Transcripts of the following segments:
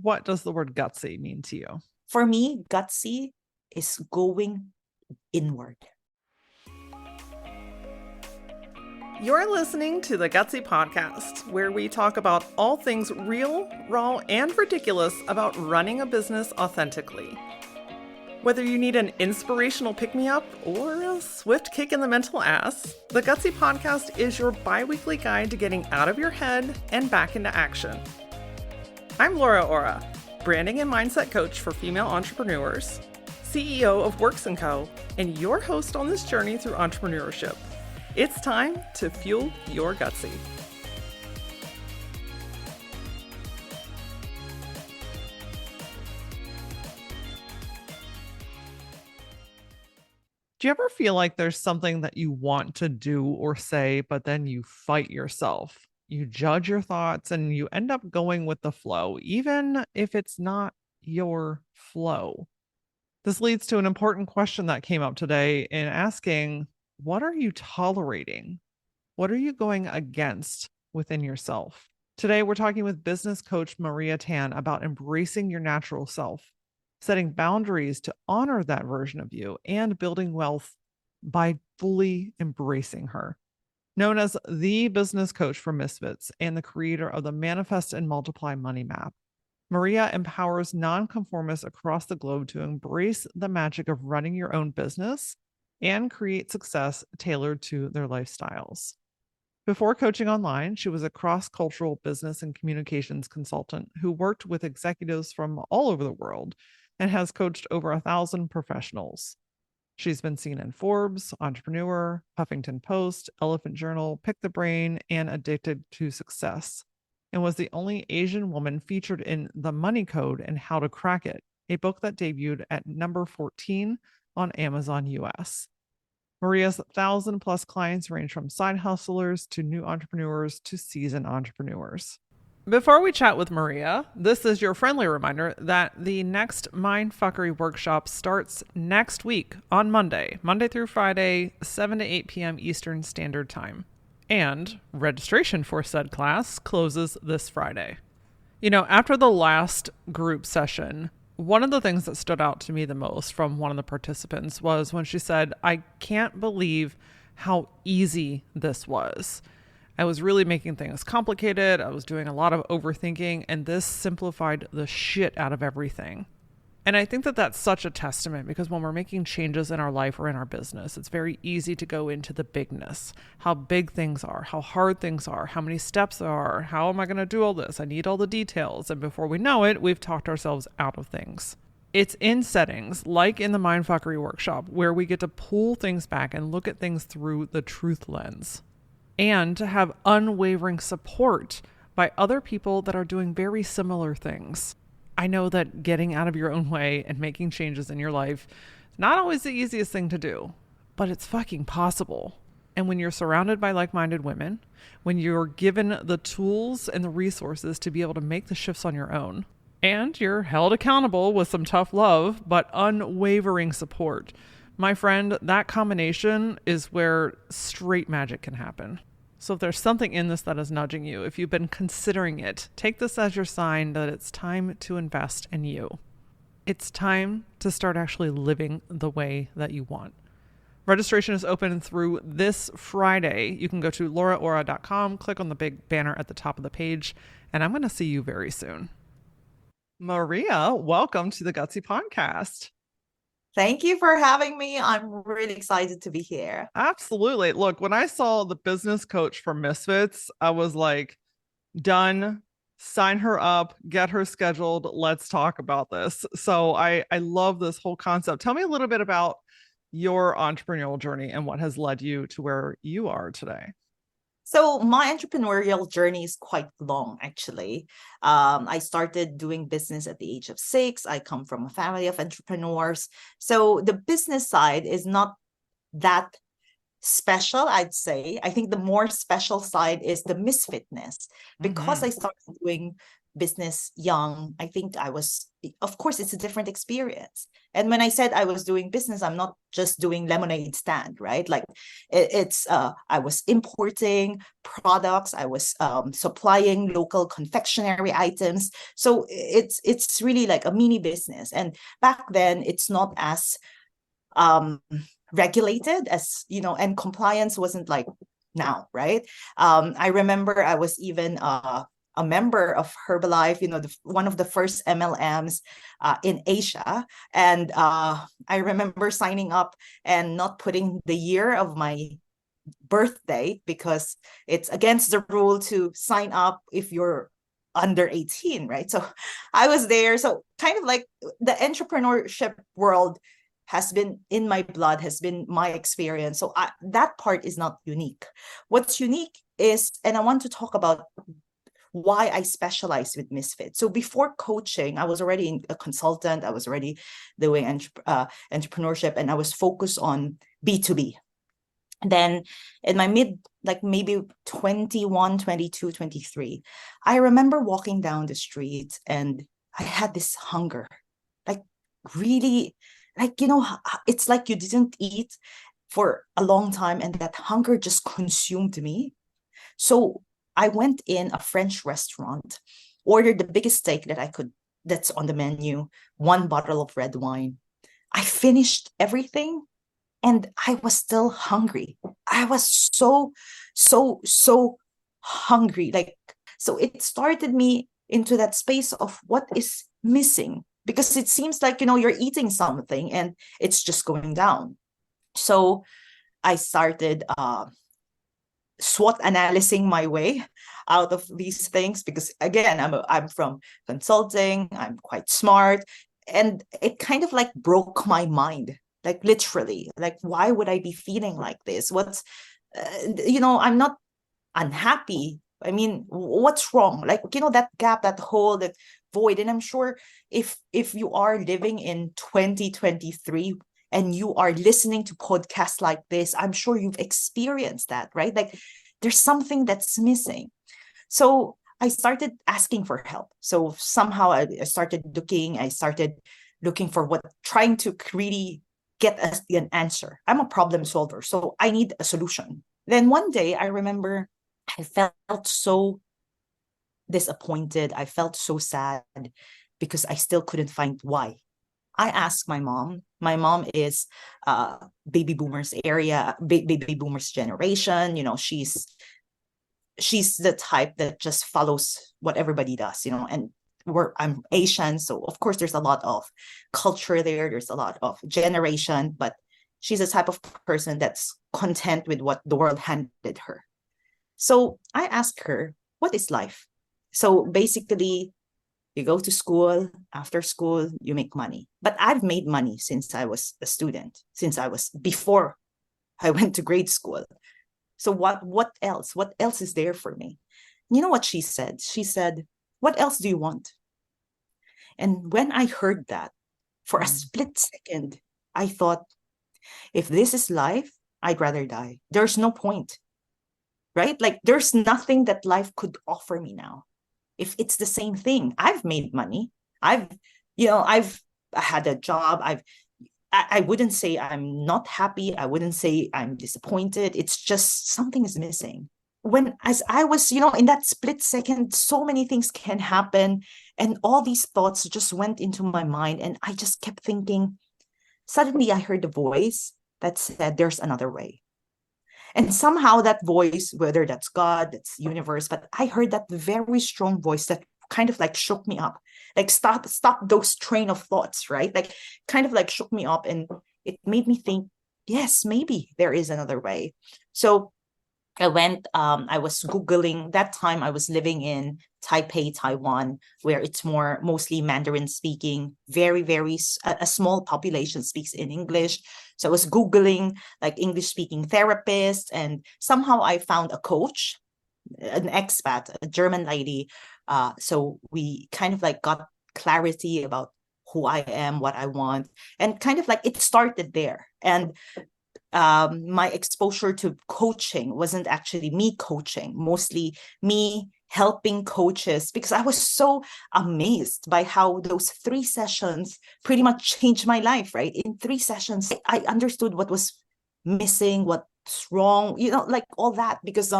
what does the word gutsy mean to you? For me, gutsy is going inward. You're listening to the Gutsy Podcast, where we talk about all things real, raw, and ridiculous about running a business authentically. Whether you need an inspirational pick-me-up or a swift kick in the mental ass, the Gutsy Podcast is your bi-weekly guide to getting out of your head and back into action. I'm Laura Ora, branding and mindset coach for female entrepreneurs, CEO of Works & Co., and your host on this journey through entrepreneurship. It's time to fuel your gutsy. Do you ever feel like there's something that you want to do or say, but then you fight yourself? You judge your thoughts and you end up going with the flow, even if it's not your flow. This leads to an important question that came up today in asking, what are you tolerating? What are you going against within yourself? Today, we're talking with business coach Maria Tan about embracing your natural self, setting boundaries to honor that version of you, and building wealth by fully embracing her. Known as the business coach for misfits and the creator of the Manifest and Multiply Money Map, Maria empowers nonconformists across the globe to embrace the magic of running your own business and create success tailored to their lifestyles. Before coaching online, she was a cross-cultural business and communications consultant who worked with executives from all over the world and has coached over 1,000 professionals. She's been seen in Forbes, Entrepreneur, Huffington Post, Elephant Journal, Pick the Brain, and Addicted to Success, and was the only Asian woman featured in The Money Code and How to Crack It, a book that debuted at number 14 on Amazon US. Maria's 1,000+ clients range from side hustlers to new entrepreneurs to seasoned entrepreneurs. Before we chat with Maria, this is your friendly reminder that the next Mindfuckery workshop starts next week on Monday through Friday, 7 to 8 p.m. Eastern Standard Time. And registration for said class closes this Friday. You know, after the last group session, one of the things that stood out to me the most from one of the participants was when she said, "I can't believe how easy this was. I was really making things complicated. I was doing a lot of overthinking, and this simplified the shit out of everything." And I think that that's such a testament, because when we're making changes in our life or in our business, it's very easy to go into the bigness, how big things are, how hard things are, how many steps there are, how am I going to do all this? I need all the details. And before we know it, we've talked ourselves out of things. It's in settings like in the Mindfuckery workshop where we get to pull things back and look at things through the truth lens, and to have unwavering support by other people that are doing very similar things. I know that getting out of your own way and making changes in your life is not always the easiest thing to do, but it's fucking possible. And when you're surrounded by like-minded women, when you're given the tools and the resources to be able to make the shifts on your own, and you're held accountable with some tough love, but unwavering support, my friend, that combination is where straight magic can happen. So if there's something in this that is nudging you, if you've been considering it, take this as your sign that it's time to invest in you. It's time to start actually living the way that you want. Registration is open through this Friday. You can go to lauraora.com, click on the big banner at the top of the page, and I'm going to see you very soon. Maria, welcome to the Gutsy Podcast. Thank you for having me. I'm really excited to be here. Absolutely. Look, when I saw the business coach for Misfits, I was like, done, sign her up, get her scheduled. Let's talk about this. So I love this whole concept. Tell me a little bit about your entrepreneurial journey and what has led you to where you are today. So my entrepreneurial journey is quite long, actually. I started doing business at the age of 6. I come from a family of entrepreneurs. So the business side is not that special, I'd say. I think the more special side is the misfitness. Because I started doing business young, I think I was of course, it's a different experience. And when I said I was doing business, I'm not just doing lemonade stand, right? Like it's I was importing products, I was supplying local confectionery items. So it's really like a mini business. And back then, it's not as um regulated as, and compliance wasn't like now, right? I remember I was even a member of Herbalife, one of the first MLMs in Asia. And I remember signing up and not putting the year of my birthday because it's against the rule to sign up if you're under 18, right? So I was there. So kind of like the entrepreneurship world has been in my blood, has been my experience. So that part is not unique. What's unique is, and I want to talk about why I specialize with misfits. So before coaching, I was already a consultant. I was already doing entrepreneurship, and I was focused on B2B. Then in my mid, like maybe 21, 22, 23, I remember walking down the street and I had this hunger, like really, like, it's like you didn't eat for a long time and that hunger just consumed me. So I went in a French restaurant, ordered the biggest steak that I could, that's on the menu, one bottle of red wine. I finished everything and I was still hungry. I was so hungry. Like, so it started me into that space of what is missing, because it seems like, you're eating something and it's just going down. So I started SWOT analyzing my way out of these things, because again, I'm from consulting, I'm quite smart, and it kind of like broke my mind, like literally, like why would I be feeling like this? What's I'm not unhappy. I mean, what's wrong? Like, that gap, that hole, that void. And I'm sure if you are living in 2023 and you are listening to podcasts like this, I'm sure you've experienced that, right? Like there's something that's missing. So I started asking for help. So somehow I started looking for trying to really get an answer. I'm a problem solver, so I need a solution. Then one day I remember I felt so disappointed. I felt so sad because I still couldn't find why. I asked my mom. My mom is baby boomers baby boomers generation. She's the type that just follows what everybody does, and I'm Asian, so of course there's a lot of culture there. There's a lot of generation, but she's the type of person that's content with what the world handed her. So I asked her, what is life? So basically, you go to school, after school, you make money. But I've made money since I was a student, before I went to grade school. So what else? What else is there for me? You know what she said? She said, what else do you want? And when I heard that, for a split second, I thought, if this is life, I'd rather die. There's no point, right? Like there's nothing that life could offer me now. If it's the same thing, I've made money. I've had a job. I wouldn't say I'm not happy. I wouldn't say I'm disappointed. It's just something is missing. As I was, in that split second, so many things can happen. And all these thoughts just went into my mind. And I just kept thinking, suddenly I heard a voice that said, there's another way. And somehow that voice, whether that's God, that's universe, but I heard that very strong voice that kind of like shook me up, like stop those train of thoughts, right? Like kind of like shook me up, and it made me think, yes, maybe there is another way. So I was Googling. That time I was living in Taipei, Taiwan, where it's mostly Mandarin speaking, a small population speaks in English. So I was Googling like English speaking therapists, and somehow I found a coach, an expat, a German lady. So we kind of like got clarity about who I am, what I want, and kind of like it started there. And my exposure to coaching wasn't actually me coaching, mostly me helping coaches, because I was so amazed by how those 3 sessions pretty much changed my life, right? In 3 sessions, I understood what was missing, what's wrong, like all that. Because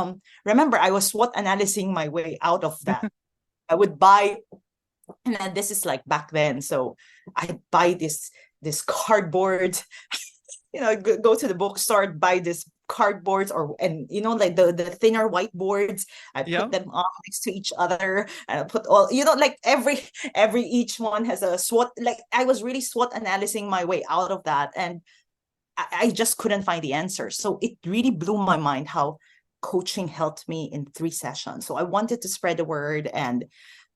remember, I was SWOT analyzing my way out of that. I would buy, and then this is like back then. So I'd buy this cardboard, go to the bookstore, buy this cardboards, and like the thinner whiteboards. I put Yep. them all next to each other, and I put all, like every each one has a SWOT. Like I was really SWOT analyzing my way out of that, and I just couldn't find the answer. So it really blew my mind how coaching helped me in 3 sessions. So I wanted to spread the word, and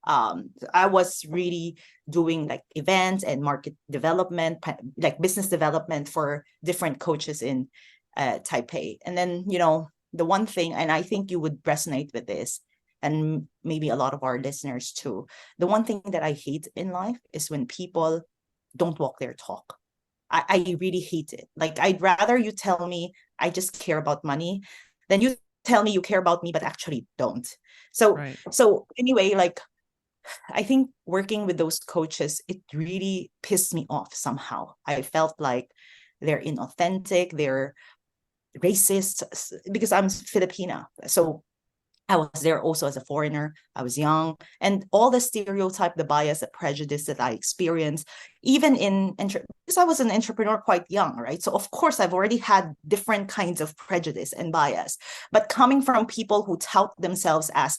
I was really doing like events and market development, like business development for different coaches in Taipei. And then, the one thing, and I think you would resonate with this, and maybe a lot of our listeners too, the one thing that I hate in life is when people don't walk their talk. I really hate it. Like, I'd rather you tell me I just care about money than you tell me you care about me, but actually don't. So, Right. so anyway, like, I think working with those coaches, it really pissed me off somehow. I felt like they're inauthentic, they're racist, because I'm Filipina. So I was there also as a foreigner. I was young, and all the stereotype, the bias, the prejudice that I experienced, even because I was an entrepreneur quite young, right? So of course I've already had different kinds of prejudice and bias. But coming from people who tout themselves as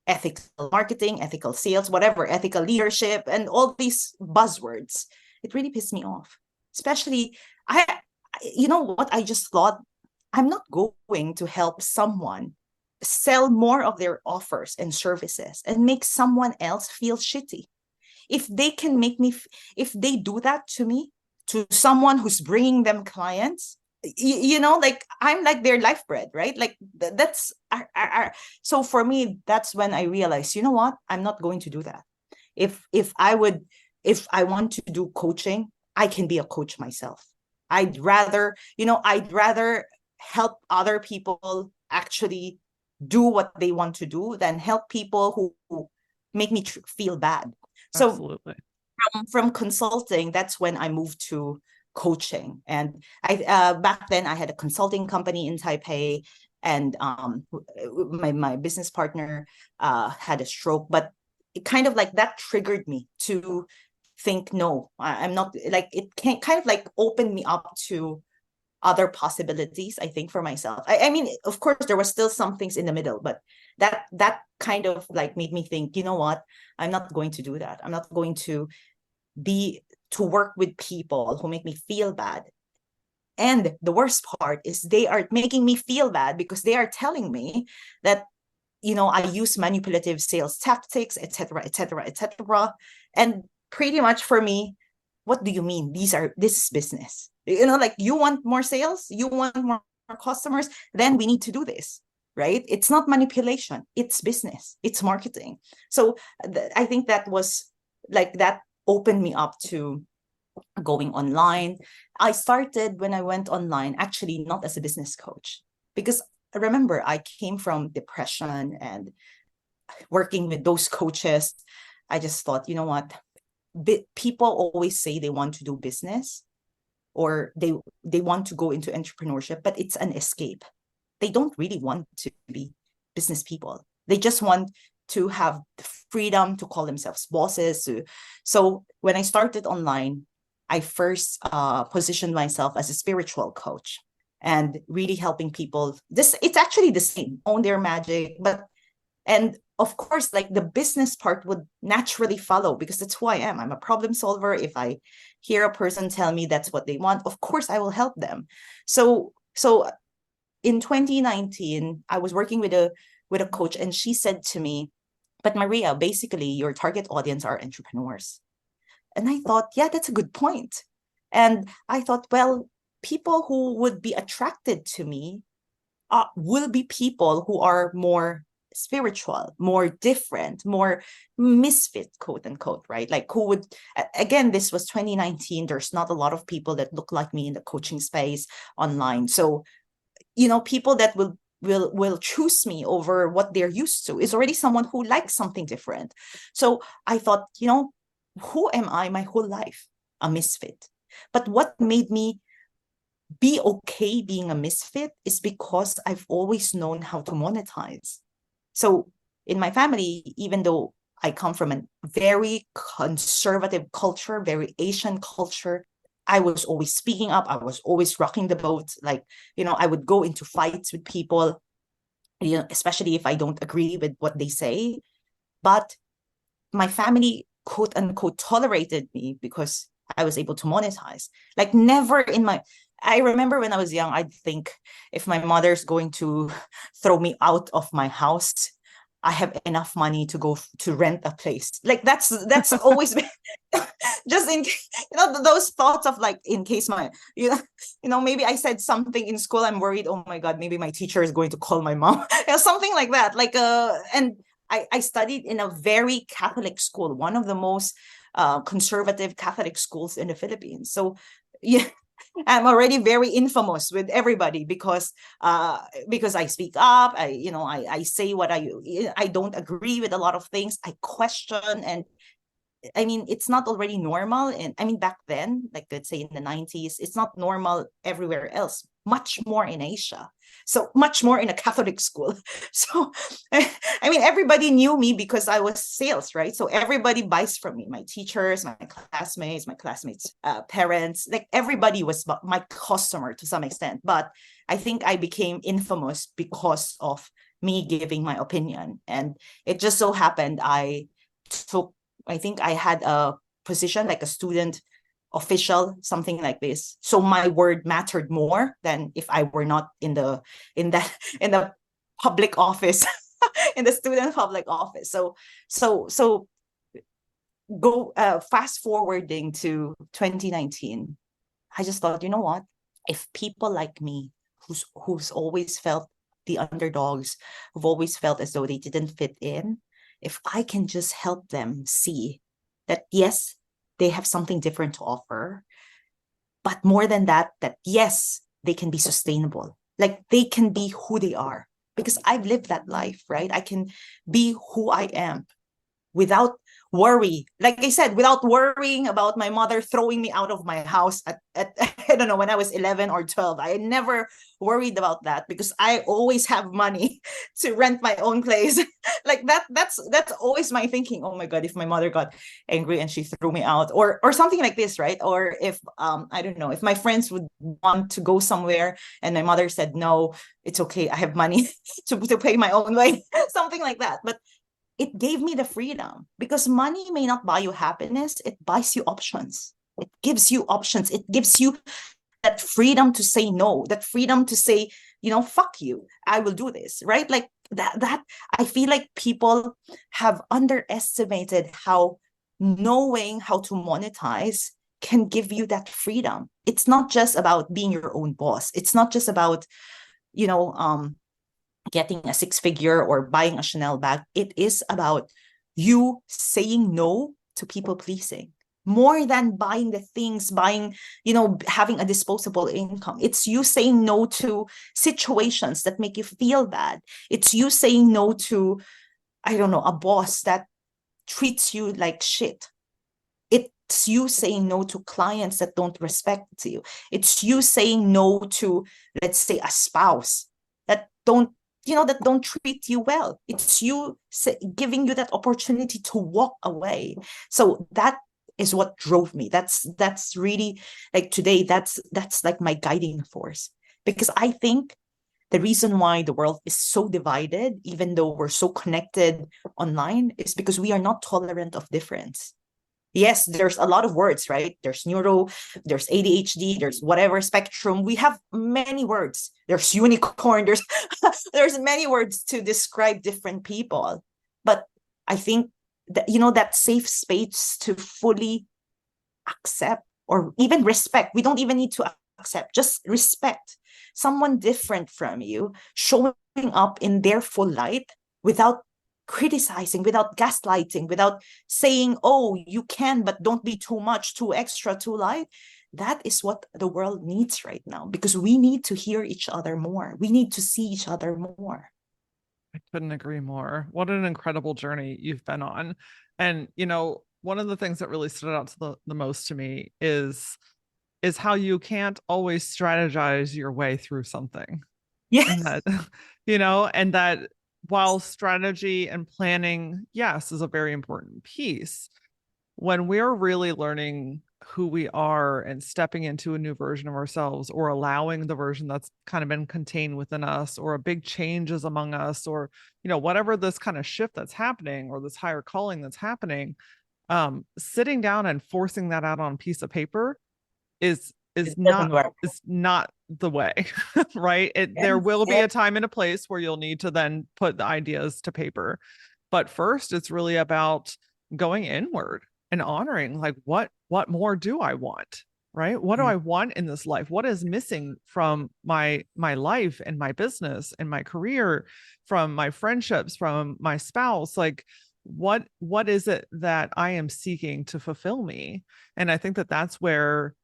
ethical marketing, ethical sales, whatever, ethical leadership, and all these buzzwords, it really pissed me off. Especially, you know what? I just thought, I'm not going to help someone sell more of their offers and services and make someone else feel shitty. If they can make me, if they do that to me, to someone who's bringing them clients, like I'm like their life bread, right? Like that's so for me, that's when I realized, you know what, I'm not going to do that. If I want to do coaching, I can be a coach myself. I'd rather help other people actually do what they want to do than help people who make me feel bad. So Absolutely. from consulting, that's when I moved to coaching. And I back then I had a consulting company in Taipei, and my business partner had a stroke, but it kind of like that triggered me to think, no, I'm not, like, it can kind of like open me up to other possibilities, I think, for myself. I mean, of course there was still some things in the middle, but that kind of like made me think, you know what, I'm not going to do that. I'm not going to work with people who make me feel bad. And the worst part is they are making me feel bad because they are telling me that, I use manipulative sales tactics, etc., etc., etc. And pretty much for me, what do you mean? This is business. Like, you want more sales, you want more customers, then we need to do this, right? It's not manipulation, it's business, it's marketing. So I think that was like, that opened me up to going online. I started, when I went online, actually not as a business coach, because remember, I came from depression, and working with those coaches, I just thought, you know what, people always say they want to do business, or they want to go into entrepreneurship, but it's an escape. They don't really want to be business people. They just want to have the freedom to call themselves bosses. So when I started online, I first positioned myself as a spiritual coach, and really helping people. It's actually the same, own their magic, and of course, like, the business part would naturally follow, because that's who I am. I'm a problem solver. If I hear a person tell me that's what they want, of course I will help them. So in 2019, I was working with a coach, and she said to me, "But Maria, basically your target audience are entrepreneurs." And I thought, yeah, that's a good point. And I thought, well, people who would be attracted to me will be people who are more spiritual, more different, more misfit, quote unquote, right? Like, who would, again, this was 2019. There's not a lot of people that look like me in the coaching space online. So, people that will will choose me over what they're used to, is already someone who likes something different. So I thought, who am I my whole life? A misfit. But what made me be okay being a misfit is because I've always known how to monetize. So in my family, even though I come from a very conservative culture, very Asian culture, I was always speaking up. I was always rocking the boat. Like, I would go into fights with people, especially if I don't agree with what they say. But my family, quote unquote, tolerated me because I was able to monetize. Like, never in my, I remember when I was young, I'd think if my mother's going to throw me out of my house, I have enough money to go to rent a place. Like, that's always been just in, those thoughts of like, in case my, maybe I said something in school, I'm worried, oh my God, maybe my teacher is going to call my mom, something like that. Like, and I studied in a very Catholic school, one of the most conservative Catholic schools in the Philippines. So yeah, I'm already very infamous with everybody because I speak up. I say what I don't agree with a lot of things. I question, and I mean, it's not already normal. And I mean, back then, like let's say in the 90s, it's not normal everywhere else, much more in Asia. So much more in a Catholic school. So, I mean, everybody knew me because I was sales, right? So everybody buys from me, my teachers, my classmates' parents, like everybody was my customer to some extent. But I think I became infamous because of me giving my opinion. And it just so happened took I think I had a position like a student official, something like this. So my word mattered more than if I were not in that in the public office, in the student public office. So go fast forwarding to 2019. I just thought, you know what? If people like me, who's always felt the underdogs, who've always felt as though they didn't fit in, if I can just help them see that, yes, they have something different to offer, but more than that, that yes, they can be sustainable. Like they can be who they are because I've lived that life, right? I can be who I am without worry. Like I said, without worrying about my mother throwing me out of my house at I don't know, when I was 11 or 12. I never worried about that because I always have money to rent my own place. Like that's always my thinking. Oh my God, if my mother got angry and she threw me out or something like this, right? Or if I don't know, if my friends would want to go somewhere and my mother said no, it's okay, I have money to pay my own way, something like that. But it gave me the freedom because money may not buy you happiness. It buys you options. It gives you options. It gives you that freedom to say no, that freedom to say, fuck you, I will do this, right? Like that I feel like people have underestimated how knowing how to monetize can give you that freedom. It's not just about being your own boss. It's not just about, you know, um, getting a six-figure or buying a Chanel bag. It is about you saying no to people pleasing more than buying the things, having a disposable income. It's you saying no to situations that make you feel bad. It's you saying no to, I don't know, a boss that treats you like shit. It's you saying no to clients that don't respect you. It's you saying no to, let's say, a spouse that don't treat you well. It's you giving you that opportunity to walk away. So that is what drove me. That's really, like, today, that's like my guiding force, because I think the reason why the world is so divided, even though we're so connected online, is because we are not tolerant of difference. Yes, there's a lot of words, right? There's neuro, there's ADHD, there's whatever spectrum. We have many words. There's unicorn, there's many words to describe different people. But I think that, that safe space to fully accept or even respect. We don't even need to accept, just respect someone different from you, showing up in their full light without criticizing, without gaslighting, without saying, oh, you can, but don't be too much, too extra, too light. that is what the world needs right now, because we need to hear each other more. We need to see each other more. I couldn't agree more. What an incredible journey you've been on. And, one of the things that really stood out to the most to me is how you can't always strategize your way through something. And Yes. that, and that while strategy and planning, yes, is a very important piece, when we're really learning who we are and stepping into a new version of ourselves, or allowing the version that's kind of been contained within us, or a big changes among us, or whatever this kind of shift that's happening, or this higher calling that's happening, sitting down and forcing that out on a piece of paper is is It doesn't not work. is not the way. Right? There Yes, will be yes. a time and a place where you'll need to then put the ideas to paper, but first it's really about going inward and honoring, like, what more do I want? Right? What do Mm. I want in this life? What is missing from my life and my business and my career, from my friendships, from my spouse? Like, what is it that I am seeking to fulfill me? And I think that that's where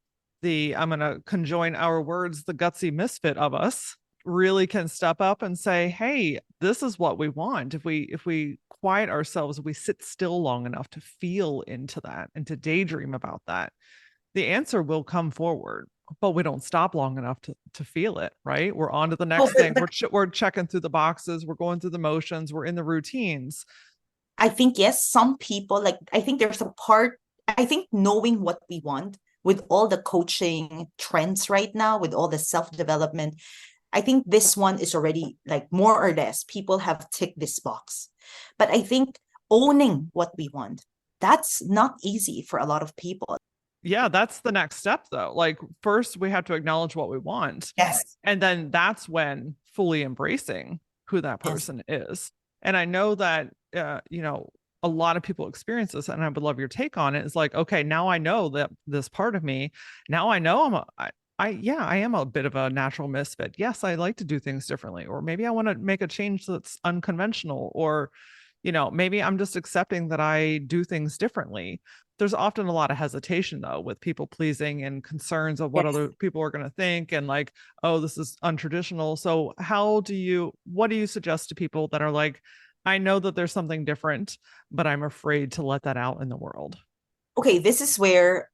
I'm going to conjoin our words, the gutsy misfit of us really can step up and say, hey, this is what we want. If we quiet ourselves, we sit still long enough to feel into that and to daydream about that, the answer will come forward. But we don't stop long enough to feel it. Right? We're on to the Oh, next thing. We're checking through the boxes, we're going through the motions, we're in the routines. I think, yes, some people, like, I think there's a part, I think knowing what we want with all the coaching trends right now, with all the self development, I think this one is already, like, more or less people have ticked this box. But I think owning what we want, that's not easy for a lot of people. Yeah, that's the next step though. Like, first we have to acknowledge what we want, Yes. and then that's when fully embracing who that Yes. person is. And I know that a lot of people experience this, and I would love your take on it. It's like, okay, now I know that this part of me, now I know yeah, I am a bit of a natural misfit. Yes, I like to do things differently, or maybe I want to make a change that's unconventional, or maybe I'm just accepting that I do things differently. There's often a lot of hesitation though with people pleasing and concerns of what Yes. other people are going to think, and like, oh, this is untraditional. So what do you suggest to people that are like, I know that there's something different, but I'm afraid to let that out in the world? Okay, this is where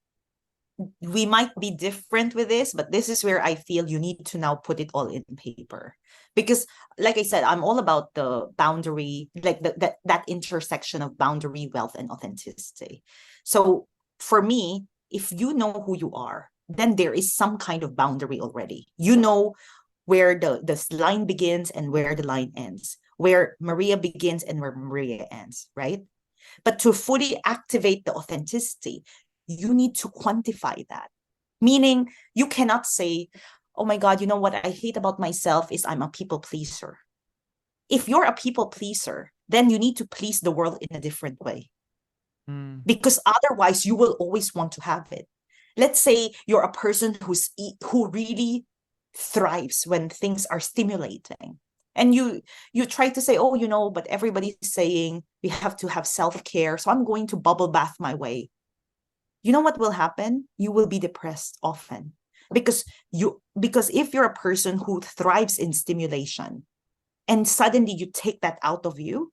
we might be different with this, but this is where I feel you need to now put it all in paper. Because, like I said, I'm all about the boundary, like that intersection of boundary, wealth, and authenticity. So for me, if you know who you are, then there is some kind of boundary already. You know where the line begins and where the line ends, where Maria begins and where Maria ends, right? But to fully activate the authenticity, you need to quantify that. Meaning, you cannot say, oh my God, you know what I hate about myself is I'm a people pleaser. If you're a people pleaser, then you need to please the world in a different way, Mm. because otherwise you will always want to have it. Let's say you're a person who really thrives when things are stimulating, and you try to say, oh, but everybody's saying we have to have self-care, so I'm going to bubble bath my way. You know what will happen? You will be depressed often, because if you're a person who thrives in stimulation and suddenly you take that out of you,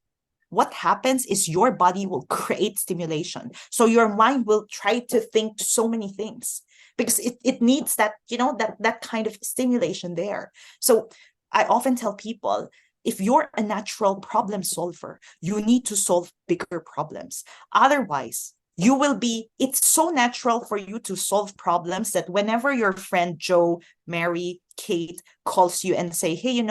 what happens is your body will create stimulation. So your mind will try to think so many things, because it needs that kind of stimulation there. So I often tell people, if you're a natural problem solver, you need to solve bigger problems. Otherwise, it's so natural for you to solve problems that whenever your friend Joe, Mary, Kate calls you and say, hey,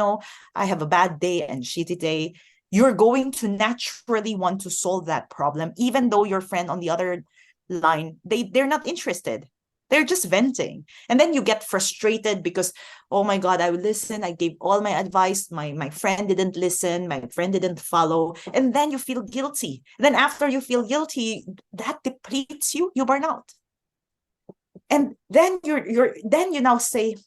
I have a bad day and shitty day, you're going to naturally want to solve that problem, even though your friend on the other line, they're not interested. They're just venting. And then you get frustrated because, oh my God, I listen. I gave all my advice. My friend didn't listen. My friend didn't follow. And then you feel guilty. Then after you feel guilty, that depletes you. You burn out. And then then you now say,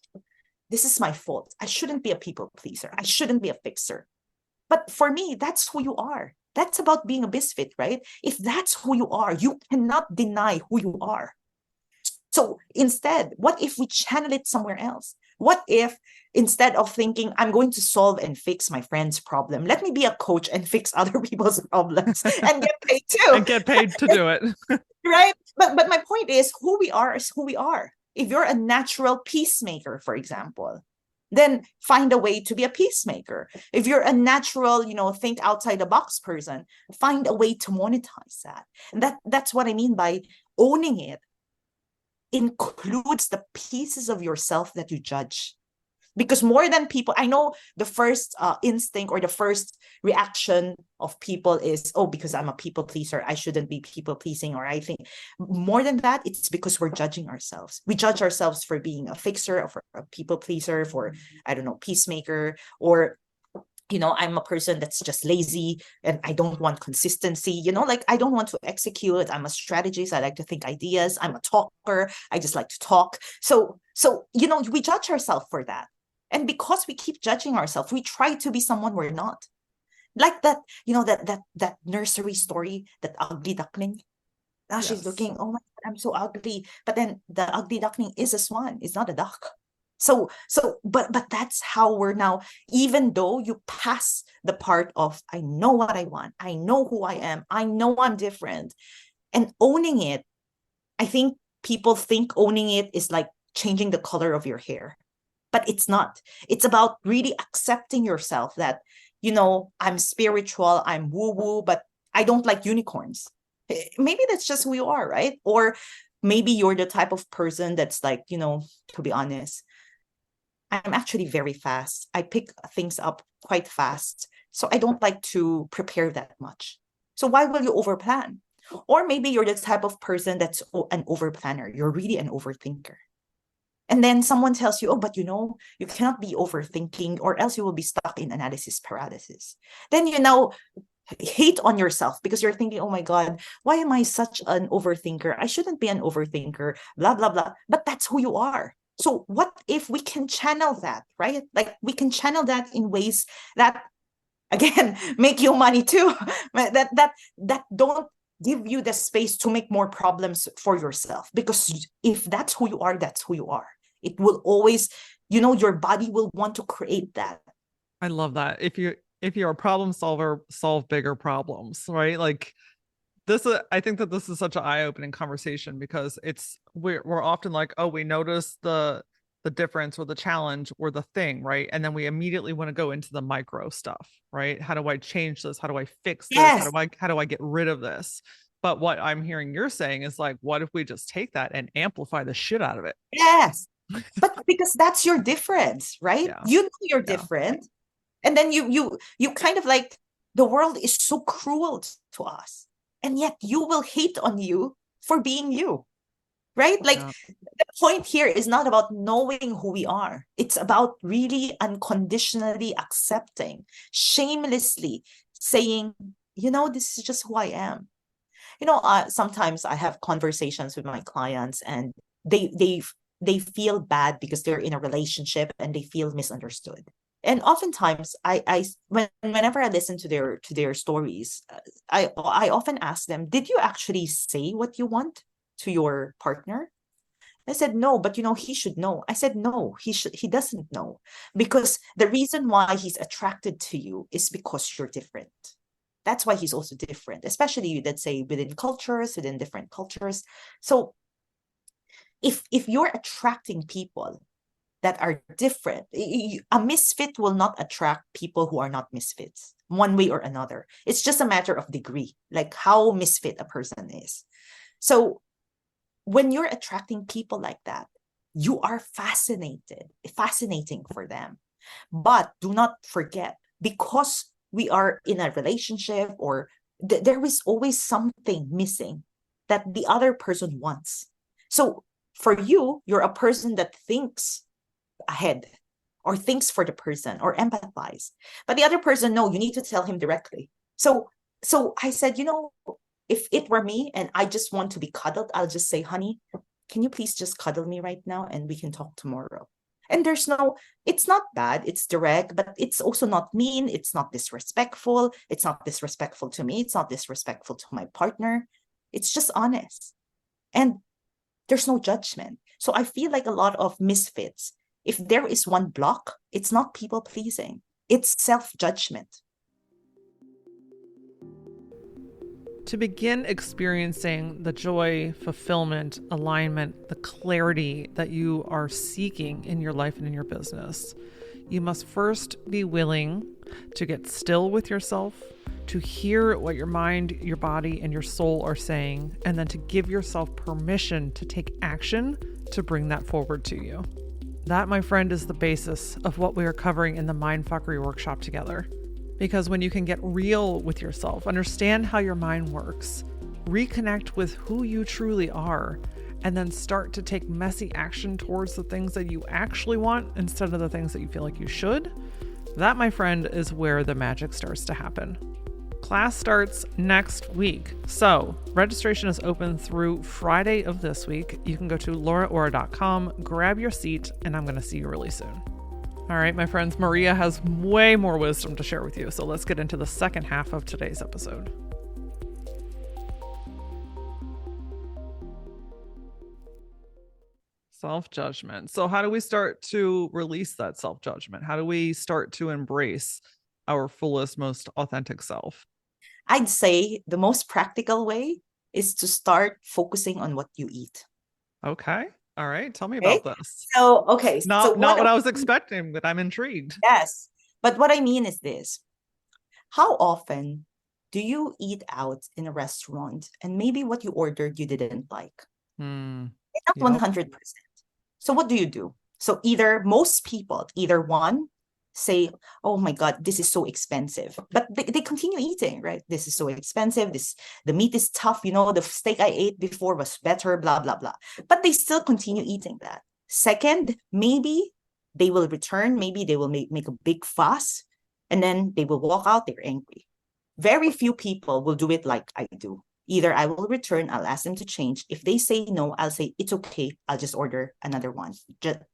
this is my fault. I shouldn't be a people pleaser. I shouldn't be a fixer. But for me, that's who you are. That's about being a misfit, right? If that's who you are, you cannot deny who you are. So instead, what if we channel it somewhere else? What if instead of thinking, I'm going to solve and fix my friend's problem, let me be a coach and fix other people's problems and get paid too, And get paid to do it. right? But my point is who we are is who we are. If you're a natural peacemaker, for example, then find a way to be a peacemaker. If you're a natural, think outside the box person, find a way to monetize that. And that's what I mean by owning it includes the pieces of yourself that you judge. Because more than people, I know the first instinct or the first reaction of people is, oh, because I'm a people pleaser, I shouldn't be people pleasing. Or I think more than that, it's because we're judging ourselves. We judge ourselves for being a fixer, or for a people pleaser, for, I don't know, peacemaker, or I'm a person that's just lazy and I don't want consistency, like I don't want to execute. I'm a strategist. I like to think ideas. I'm a talker. I just like to talk. So, we judge ourselves for that. And because we keep judging ourselves, we try to be someone we're not. Like that, that nursery story, that ugly duckling. Now she's Yes. looking, oh my God, I'm so ugly. But then the ugly duckling is a swan, it's not a duck. But that's how we're now, even though you pass the part of, I know what I want, I know who I am, I know I'm different, and owning it, I think people think owning it is like changing the color of your hair. But it's not. It's about really accepting yourself that, I'm spiritual, I'm woo-woo, but I don't like unicorns. Maybe that's just who you are, right? Or maybe you're the type of person that's like, to be honest, I'm actually very fast. I pick things up quite fast. So I don't like to prepare that much. So why will you overplan? Or maybe you're the type of person that's an overplanner. You're really an overthinker. And then someone tells you, oh, but you cannot be overthinking or else you will be stuck in analysis paralysis. Then hate on yourself because you're thinking, oh my God, why am I such an overthinker? I shouldn't be an overthinker, blah, blah, blah. But that's who you are. So what if we can channel that, right? Like we can channel that in ways that, again, make you money too. that don't give you the space to make more problems for yourself. Because if that's who you are, that's who you are. It will always, your body will want to create that. I love that. If you're a problem solver, solve bigger problems, right? Like this I think that this is such an eye-opening conversation because we're often like, oh, we notice the difference or the challenge or the thing, right? And then we immediately want to go into the micro stuff, right? How do I change this? How do I fix this? Yes, How do I get rid of this? But what I'm hearing you're saying is like, what if we just take that and amplify the shit out of it? yes. But because that's your difference, right? Yeah. You know you're Yeah. different. And then you kind of like, the world is so cruel to us. And yet you will hate on you for being you, right? Like Yeah. the point here is not about knowing who we are. It's about really unconditionally accepting, shamelessly saying, this is just who I am. Sometimes I have conversations with my clients and they feel bad because they're in a relationship and they feel misunderstood. And oftentimes whenever I listen to their stories, I often ask them, did you actually say what you want to your partner? I said no, but he should know. I said no, he doesn't know, because the reason why he's attracted to you is because you're different. That's why he's also different, especially, let's say, within different cultures. So if you're attracting people that are different, a misfit will not attract people who are not misfits one way or another. It's just a matter of degree, like how misfit a person is. So when you're attracting people like that, you are fascinating for them. But do not forget, because we are in a relationship, or there is always something missing that the other person wants. So for you, you're a person that thinks ahead, or thinks for the person, or empathize. But the other person, no, you need to tell him directly. So I said, if it were me and I just want to be cuddled, I'll just say, honey, can you please just cuddle me right now and we can talk tomorrow? And it's not bad, it's direct, but it's also not mean, it's not disrespectful, it's not disrespectful to me, it's not disrespectful to my partner. It's just honest. And There's no judgment. So I feel like a lot of misfits, if there is one block, it's not people pleasing, it's self judgment. To begin experiencing the joy, fulfillment, alignment, the clarity that you are seeking in your life and in your business, you must first be willing to get still with yourself, to hear what your mind, your body, and your soul are saying, and then to give yourself permission to take action to bring that forward to you. That, my friend, is the basis of what we are covering in the Mindfuckery workshop together. Because when you can get real with yourself, understand how your mind works, reconnect with who you truly are, and then start to take messy action towards the things that you actually want instead of the things that you feel like you should, that, my friend, is where the magic starts to happen. Class starts next week. So registration is open through Friday of this week. You can go to lauraora.com, grab your seat, and I'm going to see you really soon. All right, my friends, Maria has way more wisdom to share with you. So let's get into the second half of today's episode. Self-judgment. So how do we start to release that self-judgment? How do we start to embrace our fullest, most authentic self? I'd say the most practical way is to start focusing on what you eat. Okay. All right. Tell me Okay. about this. So Not what I was expecting, but I'm intrigued. Yes. But what I mean is this. How often do you eat out in a restaurant and maybe what you ordered you didn't like? Hmm. Not Yep. 100%. So what do you do? So most people, either one, say, oh my God, this is so expensive. But they continue eating, right? This is so expensive. The meat is tough. The steak I ate before was better, blah, blah, blah. But they still continue eating that. Second, maybe they will return. Maybe they will make a big fuss and then they will walk out. They're angry. Very few people will do it like I do. Either I will return, I'll ask them to change. If they say no, I'll say, it's okay. I'll just order another one.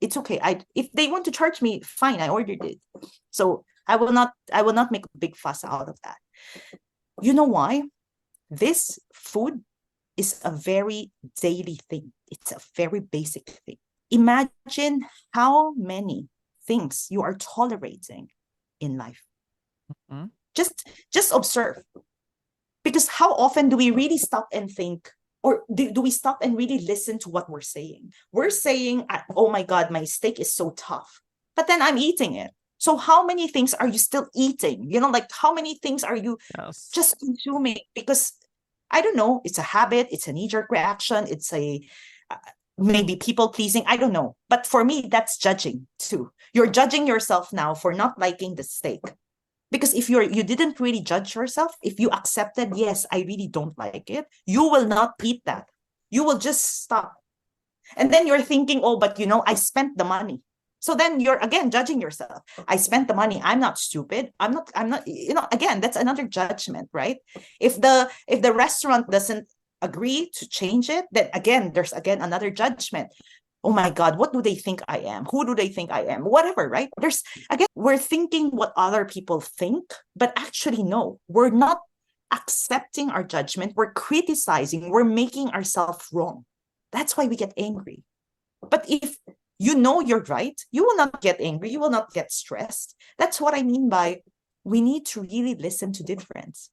It's okay. If they want to charge me, fine, I ordered it. So I will not make a big fuss out of that. You know why? This food is a very daily thing. It's a very basic thing. Imagine how many things you are tolerating in life. Mm-hmm. Just observe. Because how often do we really stop and think, or do we stop and really listen to what we're saying? We're saying, oh my God, my steak is so tough. But then I'm eating it. So how many things are you still eating? Like how many things are you just consuming? Because I don't know, it's a habit, it's a knee-jerk reaction, it's maybe people pleasing, I don't know. But for me, that's judging too. You're judging yourself now for not liking the steak. Because if you didn't really judge yourself, if you accepted, yes, I really don't like it, you will not eat that. You will just stop. And then you're thinking, oh, but I spent the money. So then you're again judging yourself. I spent the money. I'm not stupid. I'm not, again, that's another judgment, right? If the restaurant doesn't agree to change it, then again, there's another judgment. Oh my God, what do they think I am? Who do they think I am? Whatever, right? We're thinking what other people think, but actually, no, we're not accepting our judgment. We're criticizing, we're making ourselves wrong. That's why we get angry. But if you're right, you will not get angry, you will not get stressed. That's what I mean by we need to really listen to difference.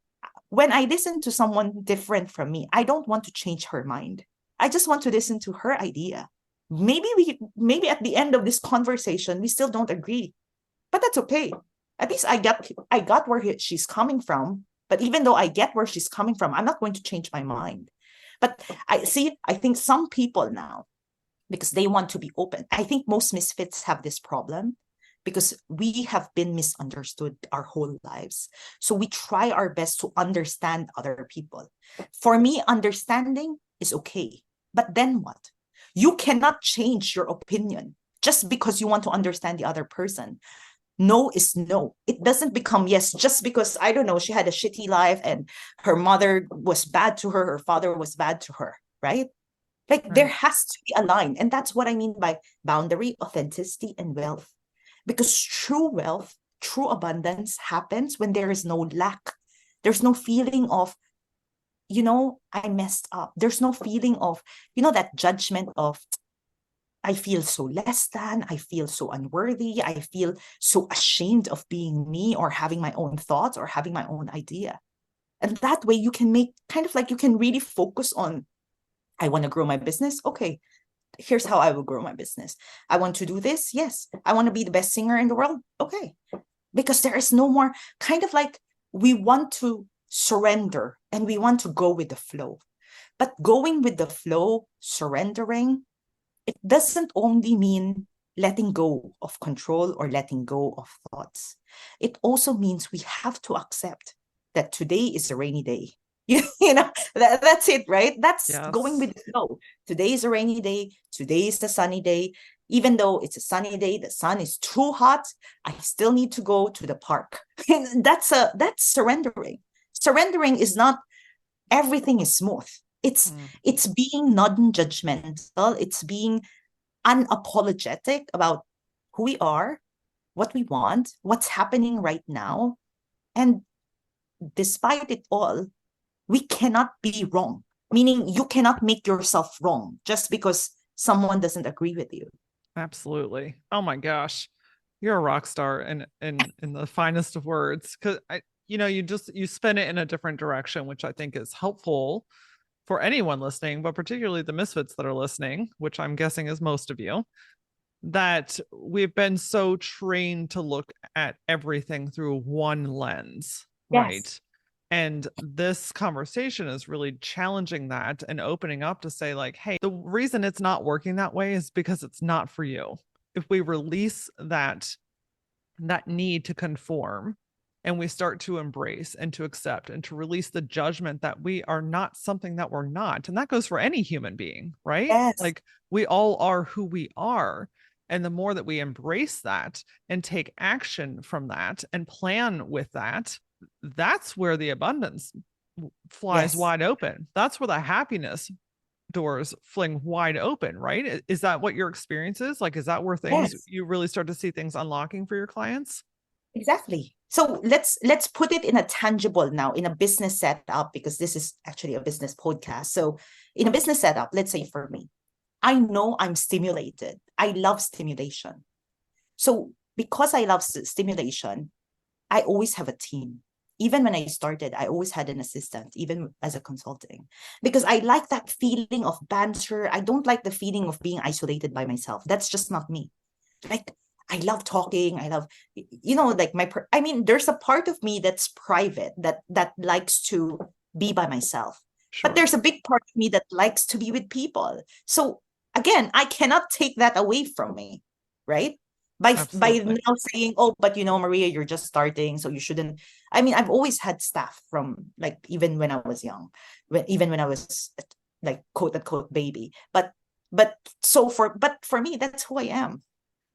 When I listen to someone different from me, I don't want to change her mind. I just want to listen to her idea. Maybe at the end of this conversation we still don't agree, but that's okay. At least I got where she's coming from. But even though I get where she's coming from, I'm not going to change my mind. But I think some people now, because they want to be open, I think most misfits have this problem because we have been misunderstood our whole lives. So we try our best to understand other people. For me, understanding is okay, but then what? You cannot change your opinion just because you want to understand the other person. No is no. It doesn't become yes just because, I don't know, she had a shitty life and her mother was bad to her, her father was bad to her, right? Like there has to be a line. And that's what I mean by boundary, authenticity, and wealth. Because true wealth, true abundance happens when there is no lack. There's no feeling of I messed up. There's no feeling of, that judgment of, I feel so less than, I feel so unworthy, I feel so ashamed of being me or having my own thoughts or having my own idea. And that way you can make kind of like you can really focus on, I want to grow my business. Okay, here's how I will grow my business. I want to do this. Yes. I want to be the best singer in the world. Okay. Because there is no more kind of like we want to surrender and we want to go with the flow. But going with the flow, surrendering, it doesn't only mean letting go of control or letting go of thoughts. It also means we have to accept that today is a rainy day. That's it, right? That's going Yes. with the flow. Today is a rainy day. Today is a sunny day. Even though it's a sunny day, the sun is too hot, I still need to go to the park. that's surrendering. Surrendering is not everything is smooth. It's Mm, it's being non-judgmental. It's being unapologetic about who we are, what we want, what's happening right now. And despite it all, we cannot be wrong. Meaning you cannot make yourself wrong just because someone doesn't agree with you. absolutely. Oh my gosh. You're a rock star in the finest of words. Cause you spin it in a different direction, which I think is helpful for anyone listening, but particularly the misfits that are listening, which I'm guessing is most of you, that we've been so trained to look at everything through one lens, Yes. right? And this conversation is really challenging that and opening up to say, like, hey, the reason it's not working that way is because it's not for you. If we release that need to conform and we start to embrace and to accept and to release the judgment that we are not something that we're not, and that goes for any human being, right? Yes. Like we all are who we are, and the more that we embrace that and take action from that and plan with that, that's where the abundance flies Yes. wide open. That's where the happiness doors fling wide open, right? Is that what your experience is? Like, is that where things Yes. you really start to see things unlocking for your clients? Exactly. So let's put it in a tangible now in a business setup because this is actually a business podcast. So in a business setup, let's say for me, I know I'm stimulated. I love stimulation. So because I love stimulation, I always have a team. Even when I started, I always had an assistant, even as a consulting, because I like that feeling of banter. I don't like the feeling of being isolated by myself. That's just not me. Like, I love talking. I love, like I mean, there's a part of me that's private that likes to be by myself. But Sure. there's a big part of me that likes to be with people. So again, I cannot take that away from me, right? By Absolutely. now saying, oh, but Maria, you're just starting, so you shouldn't. I mean, I've always had staff from like even when I was young, even when I was like quote unquote baby. But for me, that's who I am.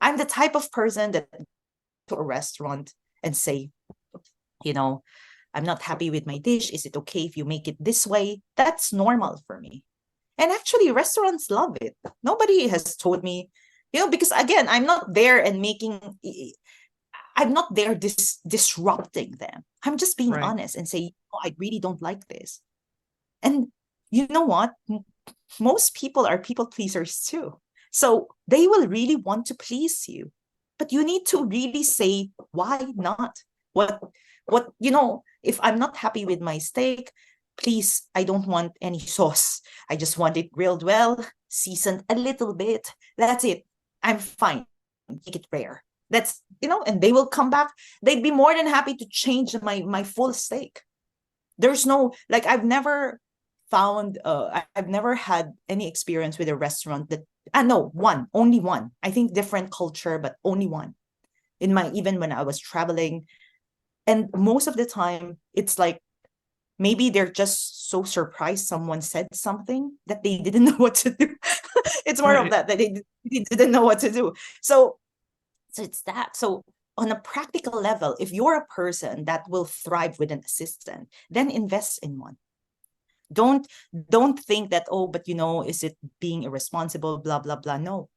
I'm the type of person that to a restaurant and say, you know, I'm not happy with my dish. Is it okay if you make it this way? That's normal for me. And actually, restaurants love it. Nobody has told me, because again, I'm not there disrupting them. I'm just being Right. honest and say, oh, I really don't like this. And you know what? Most people are people pleasers too. So they will really want to please you. But you need to really say, why not? If I'm not happy with my steak, please, I don't want any sauce. I just want it grilled well, seasoned a little bit. That's it. I'm fine. Make it rare. And they will come back. They'd be more than happy to change my full steak. There's no like I've never had any experience with a restaurant that no one only one. I think different culture, but only one in my even when I was traveling. And most of the time it's like maybe they're just so surprised someone said something that they didn't know what to do. It's more of Right. that they didn't know what to do. So it's that. So on a practical level, if you're a person that will thrive with an assistant, then invest in one. Don't think that, oh, but is it being irresponsible, blah blah blah. No,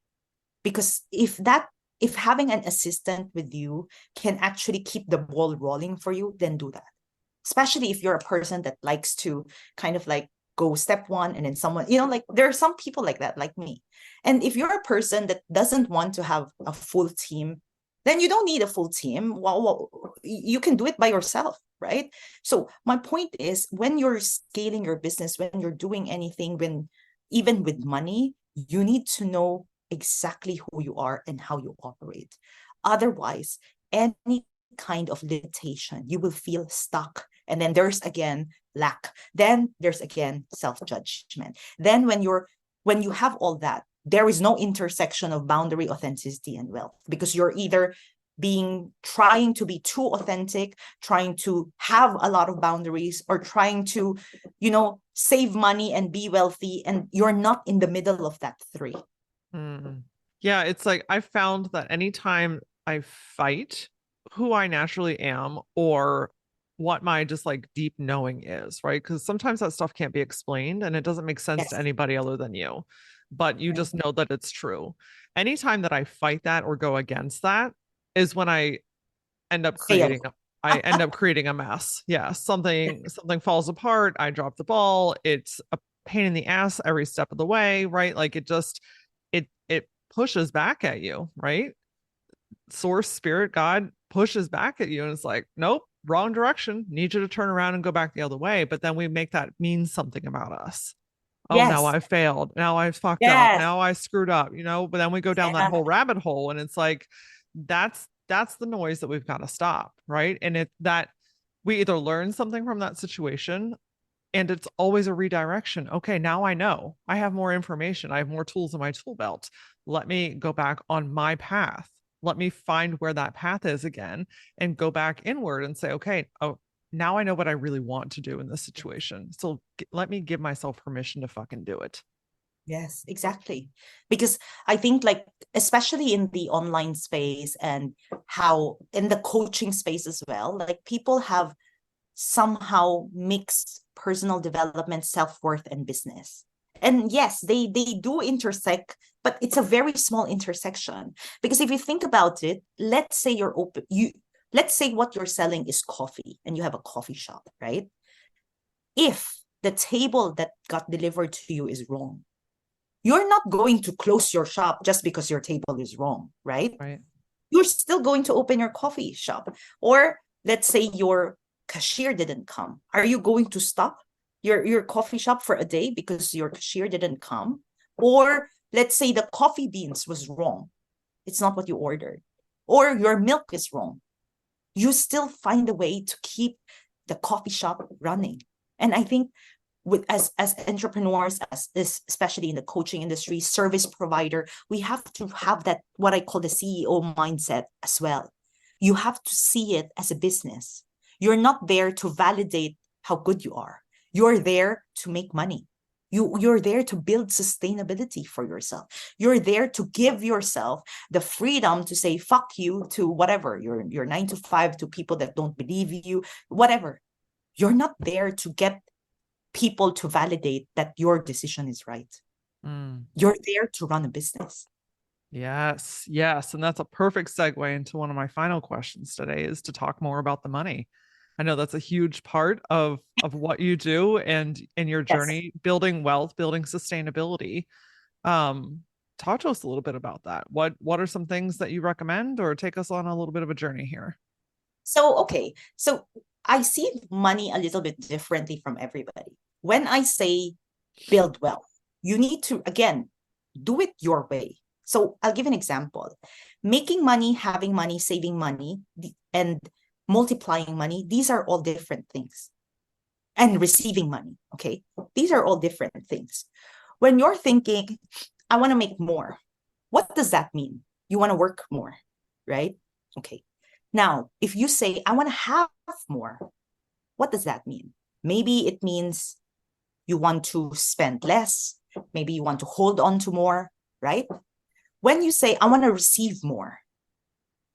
because if having an assistant with you can actually keep the ball rolling for you, then do that. especially if you're a person that likes to kind of like go step one and then someone, like there are some people like that, like me. And if you're a person that doesn't want to have a full team, then you don't need a full team. Well, you can do it by yourself, right? So my point is, when you're scaling your business, when you're doing anything, when even with money, you need to know exactly who you are and how you operate. Otherwise, any kind of limitation, you will feel stuck. And then there's again lack. Then there's again self-judgment. Then when you have all that, there is no intersection of boundary, authenticity, and wealth, because you're either trying to be too authentic, trying to have a lot of boundaries, or trying to, save money and be wealthy, and you're not in the middle of that three. Yeah, it's like I found that anytime I fight who I naturally am or what my just like deep knowing is, right? Because sometimes that stuff can't be explained and it doesn't make sense to Yes. anybody other than you, but you just know that it's true. Anytime that I fight that or go against that is when end up Fail. creating a I end up creating a mess. Yeah, something falls apart, I drop the ball, it's a pain in the ass every step of the way, right? Like it pushes back at you, right? Source, spirit, God pushes back at you and it's like, nope, wrong direction. Need you to turn around and go back the other way. But then we make that mean something about us. Oh, now Yes. I failed. Now I fucked up. Yes. Now I screwed up, but then we go down that Yeah. whole rabbit hole and it's like that's the noise that we've got to stop, right? And it that we either learn something from that situation and it's always a redirection. Okay, now I know. I have more information. I have more tools in my tool belt. Let me go back on my path. Let me find where that path is again and go back inward and say, okay, oh, now I know what I really want to do in this situation. So let me give myself permission to fucking do it. Yes, exactly. Because I think, like, especially in the online space and how in the coaching space as well, like people have somehow mixed personal development, self-worth, and business. And yes, they do intersect, but it's a very small intersection. Because if you think about it, let's say what you're selling is coffee and you have a coffee shop, right? If the table that got delivered to you is wrong, you're not going to close your shop just because your table is wrong, right? Right. You're still going to open your coffee shop. Or let's say your cashier didn't come. Are you going to stop your coffee shop for a day because your cashier didn't come? Or let's say the coffee beans was wrong. It's not what you ordered. Or your milk is wrong. You still find a way to keep the coffee shop running. And I think as entrepreneurs, as especially in the coaching industry, service provider, we have to have that what I call the CEO mindset as well. You have to see it as a business. You're not there to validate how good you are. You're there to make money. You're there to build sustainability for yourself. You're there to give yourself the freedom to say fuck you to whatever, your 9 to 5, to people that don't believe you, whatever. You're not there to get people to validate that your decision is right. You're there to run a business. Yes, yes. And that's a perfect segue into one of my final questions today is to talk more about the money. I know that's a huge part of what you do and in your Yes. journey, building wealth, building sustainability. Um, Talk to us a little bit about that. What are some things that you recommend or take us on a little bit of a journey here? So, okay. So I see money a little bit differently from everybody. When I say build wealth, you need to, again, do it your way. So I'll give an example. Making money, having money, saving money, and multiplying money, these are all different things. And receiving money, okay? These are all different things. When you're thinking, I want to make more, what does that mean? You want to work more, right? Okay. Now, if you say, I want to have more, what does that mean? Maybe it means you want to spend less. Maybe you want to hold on to more, right? When you say, I want to receive more,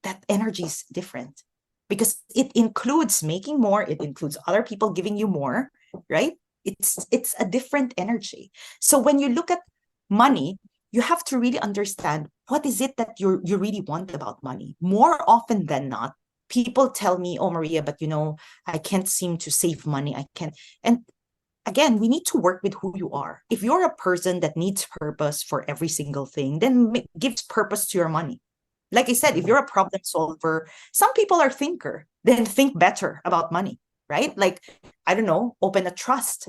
that energy is different because it includes making more. It includes other people giving you more, right? It's a different energy. So when you look at money, you have to really understand what is it that you really want about money. More often than not, people tell me, oh, Maria, but I can't seem to save money. I can't. And again, we need to work with who you are. If you're a person that needs purpose for every single thing, then gives purpose to your money. Like I said, if you're a problem solver, some people are thinker, then think better about money, right? Like, I don't know, open a trust,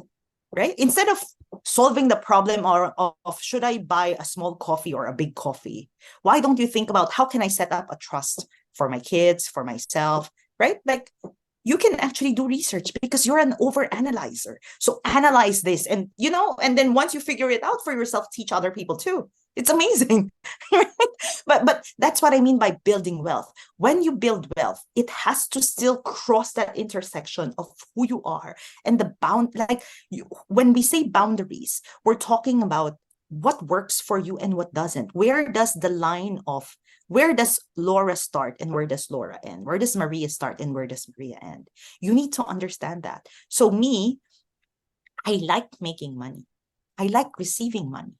right? Instead of solving the problem of should I buy a small coffee or a big coffee, why don't you think about how can I set up a trust for my kids, for myself, right? Like, you can actually do research because you're an over analyzer. So analyze this, and then once you figure it out for yourself, teach other people too. It's amazing. But that's what I mean by building wealth. When you build wealth, it has to still cross that intersection of who you are and the when we say boundaries, we're talking about what works for you and what doesn't. Where does Laura start and where does Laura end? Where does Maria start and where does Maria end? You need to understand that. So me, I like making money. I like receiving money.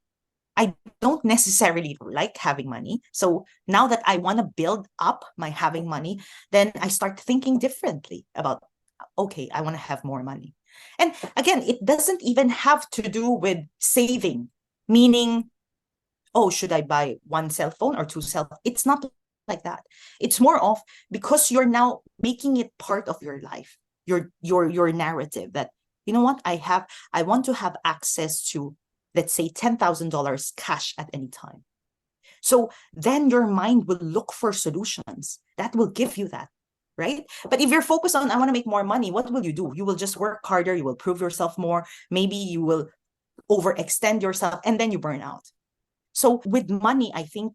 I don't necessarily like having money. So now that I want to build up my having money, then I start thinking differently about, okay, I want to have more money. And again, it doesn't even have to do with saving, meaning, oh, should I buy one cell phone or two cell phones? It's not like that. It's more of because you're now making it part of your life, your narrative that, you know what, I want to have access to, let's say, $10,000 cash at any time. So then your mind will look for solutions that will give you that, right? But if you're focused on, I want to make more money, what will you do? You will just work harder, you will prove yourself more, maybe you will overextend yourself, and then you burn out. So with money, I think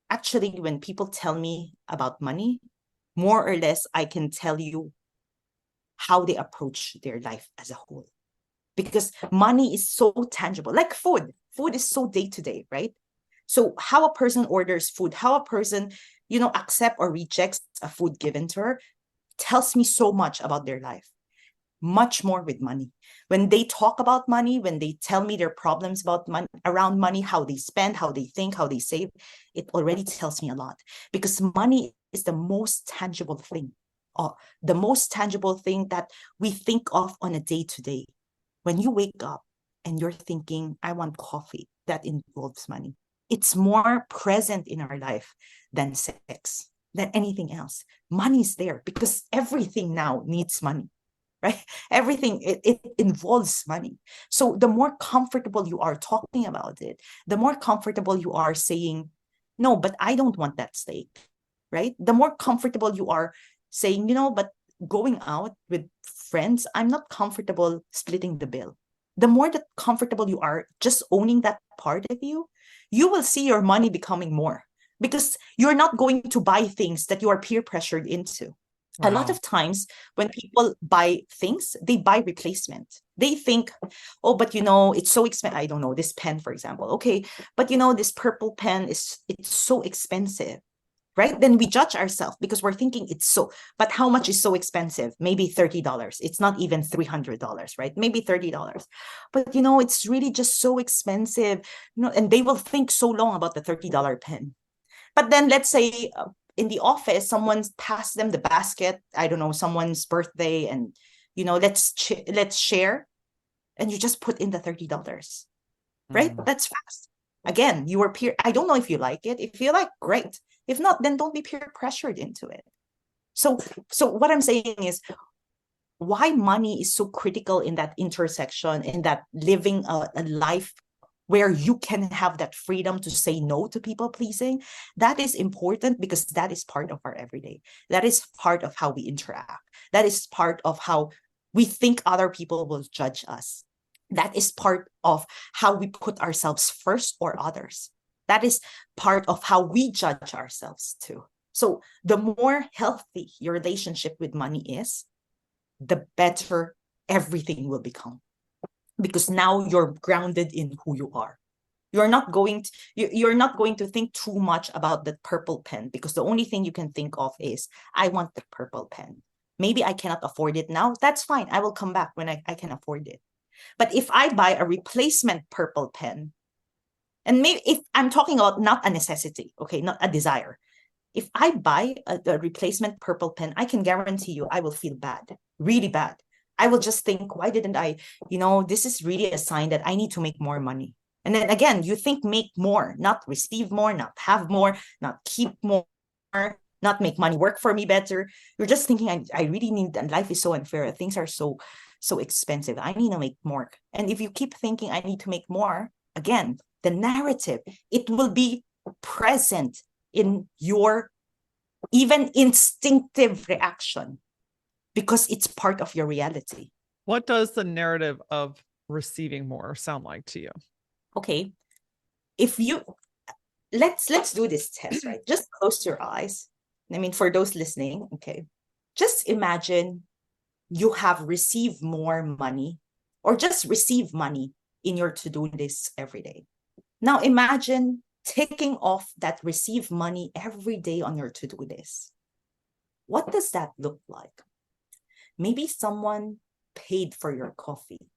actually when people tell me about money, more or less, I can tell you how they approach their life as a whole. Because money is so tangible, like food. Food is so day to day, right? So how a person orders food, how a person, accept or rejects a food given to her tells me so much about their life. Much more with money. When they talk about money, when they tell me their problems about money, around money, how they spend, how they think, how they save, it already tells me a lot because money is the most tangible thing, the most tangible thing that we think of on a day to day. When you wake up and you're thinking, I want coffee, that involves money. It's more present in our life than sex, than anything else. Money is there because everything now needs money, right? Everything, it involves money. So the more comfortable you are talking about it, the more comfortable you are saying, no, but I don't want that steak, right? The more comfortable you are saying, but going out with friends, I'm not comfortable splitting the bill. The more that comfortable you are just owning that part of you, you will see your money becoming more because you're not going to buy things that you are peer pressured into. A lot Wow. of times when people buy things, they buy replacement. They think, oh, but it's so expensive. I don't know, this pen, for example. Okay, but this purple pen it's so expensive, right? Then we judge ourselves because we're thinking but how much is so expensive? Maybe $30. It's not even $300, right? Maybe $30. But it's really just so expensive, and they will think so long about the $30 pen. But then let's say in the office, someone's passed them the basket, I don't know, someone's birthday, and let's share, and you just put in the $30, right? Mm. That's fast. Again, you were peer. I don't know if you like it. If you like, great. If not, then don't be peer pressured into it. So what I'm saying is why money is so critical in that intersection, in that living a life where you can have that freedom to say no to people pleasing. That is important because that is part of our everyday. That is part of how we interact. That is part of how we think other people will judge us. That is part of how we put ourselves first or others. That is part of how we judge ourselves too. So the more healthy your relationship with money is, the better everything will become. Because now you're grounded in who you are. You're not going to think too much about the purple pen because the only thing you can think of is, I want the purple pen. Maybe I cannot afford it now. That's fine. I will come back when I can afford it. But if I buy a replacement purple pen, and maybe if I'm talking about not a necessity, okay, not a desire, If I buy a replacement purple pen, I can guarantee you I will feel bad, really bad. I will just think, why didn't I, this is really a sign that I need to make more money. And then again, you think make more, not receive more, not have more, not keep more, not make money work for me better. You're just thinking, I really need, and life is so unfair. Things are so expensive. I need to make more. And if you keep thinking I need to make more, again, the narrative, it will be present in your even instinctive reaction because it's part of your reality. What does the narrative of receiving more sound like to you? Okay. If you let's do this test, right? Just close your eyes. I mean, for those listening, okay. Just imagine you have received more money or just receive money in your to-do list every day. Now imagine ticking off that receive money every day on your to-do list. What does that look like? Maybe someone paid for your coffee.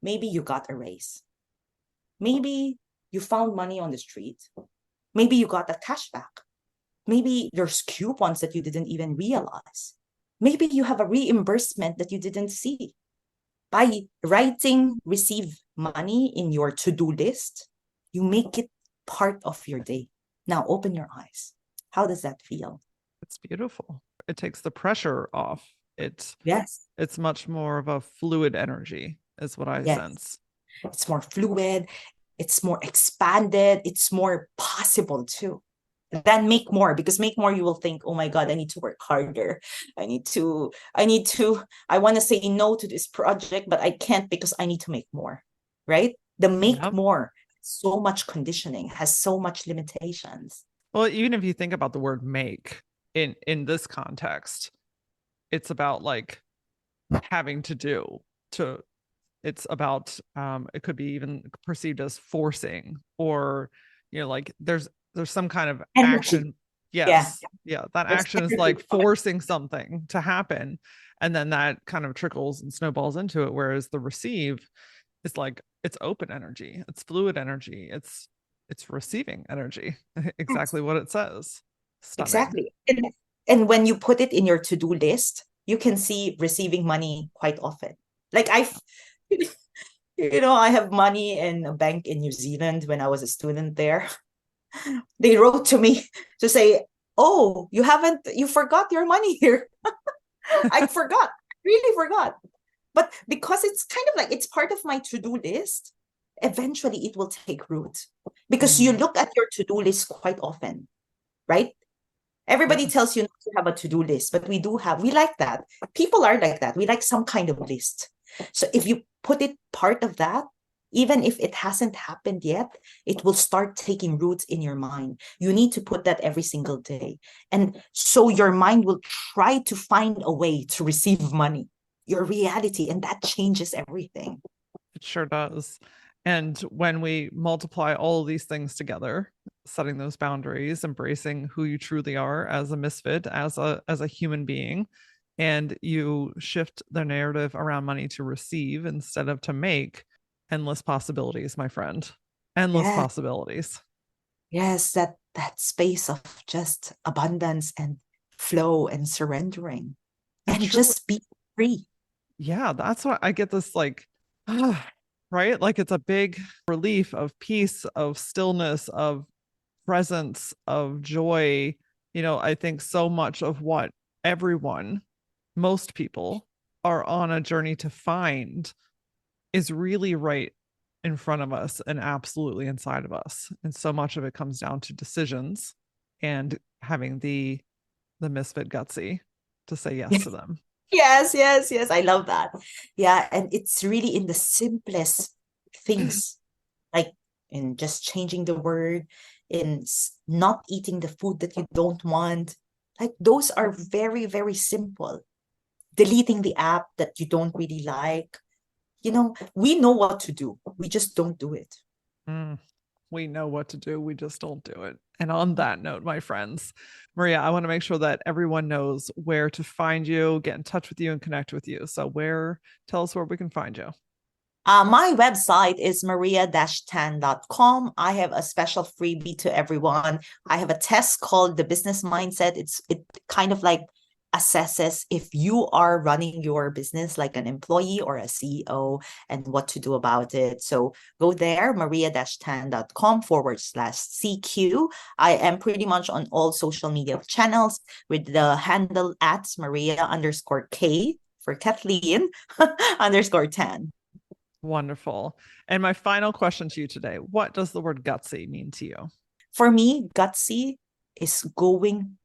Maybe you got a raise. Maybe you found money on the street. Maybe you got a cashback. Maybe there's coupons that you didn't even realize. Maybe you have a reimbursement that you didn't see. By writing receive money in your to-do list, you make it part of your day. Now open your eyes. How does that feel? It's beautiful. It takes the pressure off. It's Yes. it's much more of a fluid energy, is what I Yes. sense. It's more fluid. It's more expanded. It's more possible too. Then make more, because make more, you will think, oh my God, I need to work harder. I want to say no to this project, but I can't because I need to make more, right? The make Yep. more, so much conditioning, has so much limitations. Well, even if you think about the word make in this context, it's about like having to do to it's about it could be even perceived as forcing or like there's some kind of Energy. action. Yeah. Yes, yeah, that There's action is energy. like forcing something to happen, and then that kind of trickles and snowballs into it, whereas the receive is like it's open energy, it's fluid energy, it's receiving energy. Exactly what it says. Stunning. Exactly. And when you put it in your to-do list, you can see receiving money quite often. Like I have money in a bank in New Zealand when I was a student there. They wrote to me to say, "Oh, you forgot your money here." I forgot, really forgot. But because it's kind of like it's part of my to-do list, eventually it will take root because you Mm, look at your to-do list quite often, right? Everybody yes. tells you not to have a to-do list, but we like that. People are like that. We like some kind of list. So if you put it part of that, even if it hasn't happened yet, it will start taking roots in your mind. You need to put that every single day. And so your mind will try to find a way to receive money, your reality, and that changes everything. It sure does. And when we multiply all of these things together, setting those boundaries, embracing who you truly are as a misfit, as a human being, and you shift the narrative around money to receive instead of to make, endless possibilities, my friend. Endless Yeah. possibilities. Yes, that space of just abundance and flow and surrendering It and truly, just be free. yeah, that's what I get this like, right? Like it's a big relief of peace, of stillness, of presence, of joy. I think so much of what everyone, most people are on a journey to find is really right in front of us and absolutely inside of us. And so much of it comes down to decisions and having the misfit gutsy to say yes to them. Yes, yes, yes. I love that. Yeah. And it's really in the simplest things, like in just changing the word, in not eating the food that you don't want. Like those are very, very simple. Deleting the app that you don't really like. We know what to do. We just don't do it. Mm, we know what to do. We just don't do it. And on that note, my friends, Maria, I want to make sure that everyone knows where to find you, get in touch with you, and connect with you. So, tell us where we can find you. My website is maria-tan.com. I have a special freebie to everyone. I have a test called the business mindset. It kind of like assesses if you are running your business like an employee or a CEO and what to do about it. So go there, maria-tan.com/CQ. I am pretty much on all social media channels with the handle at Maria_K for Kathleen underscore Tan. Wonderful. And my final question to you today, what does the word gutsy mean to you? For me, gutsy is going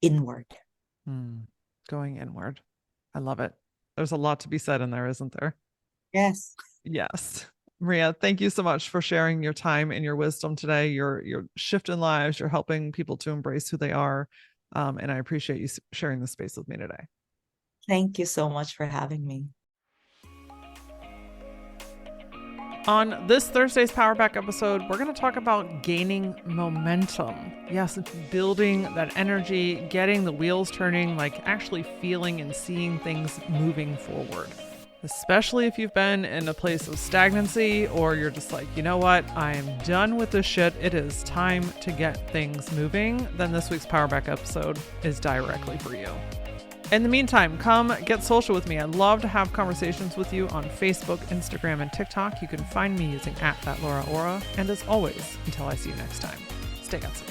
inward. Going inward. I love it. There's a lot to be said in there, isn't there? Yes. Yes. Maria, thank you so much for sharing your time and your wisdom today. Your shift in lives. You're helping people to embrace who they are. And I appreciate you sharing the space with me today. Thank you so much for having me. On this Thursday's Power Back episode, we're going to talk about gaining momentum. Yes, it's building that energy, getting the wheels turning, like actually feeling and seeing things moving forward. Especially if you've been in a place of stagnancy or you're just like, you know what, I am done with this shit. It is time to get things moving. Then this week's Power Back episode is directly for you. In the meantime, come get social with me. I love to have conversations with you on Facebook, Instagram, and TikTok. You can find me using @thatlauraora. And as always, until I see you next time, stay gutsy.